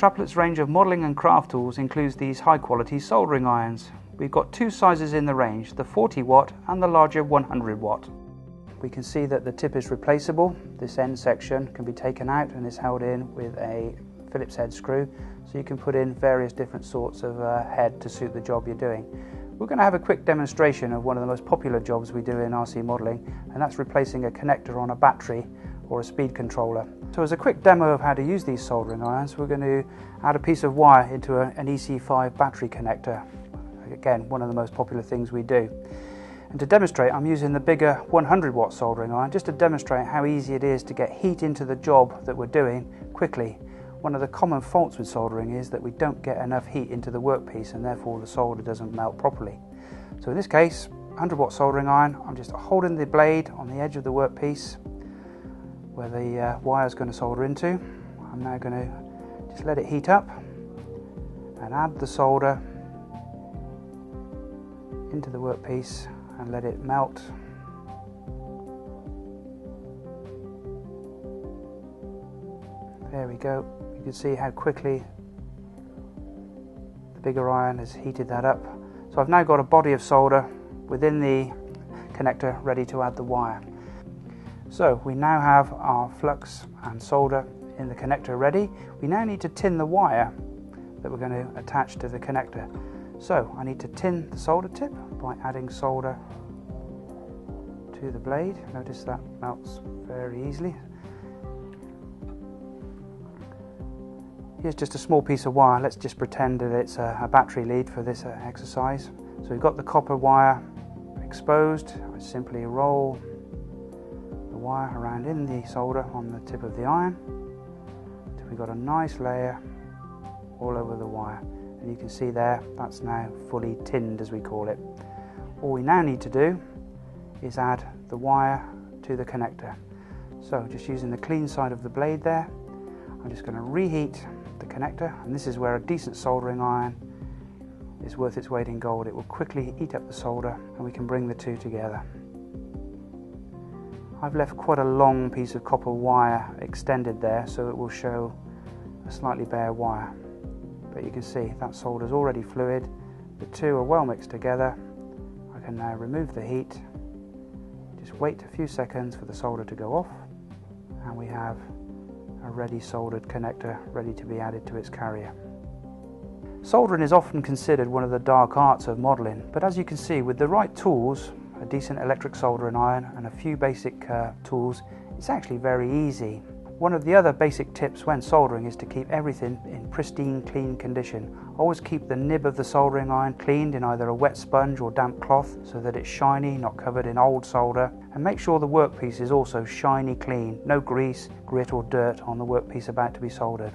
Traplet's range of modelling and craft tools includes these high quality soldering irons. We've got two sizes in the range, the 40 watt and the larger 100 watt. We can see that the tip is replaceable. This end section can be taken out and is held in with a Phillips head screw, so you can put in various different sorts of head to suit the job you're doing. We're going to have a quick demonstration of one of the most popular jobs we do in RC modelling, and that's replacing a connector on a battery or a speed controller. So as a quick demo of how to use these soldering irons, we're going to add a piece of wire into an EC5 battery connector. Again, one of the most popular things we do. And to demonstrate, I'm using the bigger 100 watt soldering iron just to demonstrate how easy it is to get heat into the job that we're doing quickly. One of the common faults with soldering is that we don't get enough heat into the workpiece and therefore the solder doesn't melt properly. So in this case, 100 watt soldering iron, I'm just holding the blade on the edge of the workpiece where the wire is going to solder into. I'm now going to just let it heat up and add the solder into the workpiece and let it melt. There we go. You can see how quickly the bigger iron has heated that up. So I've now got a body of solder within the connector ready to add the wire. So we now have our flux and solder in the connector ready. We now need to tin the wire that we're going to attach to the connector. So I need to tin the solder tip by adding solder to the blade. Notice that melts very easily. Here's just a small piece of wire. Let's just pretend that it's a battery lead for this exercise. So we've got the copper wire exposed. I simply roll the wire around in the solder on the tip of the iron until we've got a nice layer all over the wire. And you can see there, that's now fully tinned, as we call it. All we now need to do is add the wire to the connector. So just using the clean side of the blade there, I'm just going to reheat the connector, and this is where a decent soldering iron is worth its weight in gold. It will quickly heat up the solder and we can bring the two together. I've left quite a long piece of copper wire extended there so it will show a slightly bare wire. But you can see that solder is already fluid. The two are well mixed together. I can now remove the heat. Just wait a few seconds for the solder to go off, and we have a ready soldered connector ready to be added to its carrier. Soldering is often considered one of the dark arts of modelling, but as you can see, with the right tools, a decent electric soldering iron and a few basic tools, it's actually very easy. One of the other basic tips when soldering is to keep everything in pristine, clean condition. Always keep the nib of the soldering iron cleaned in either a wet sponge or damp cloth so that it's shiny, not covered in old solder. And make sure the workpiece is also shiny clean, no grease, grit or dirt on the workpiece about to be soldered.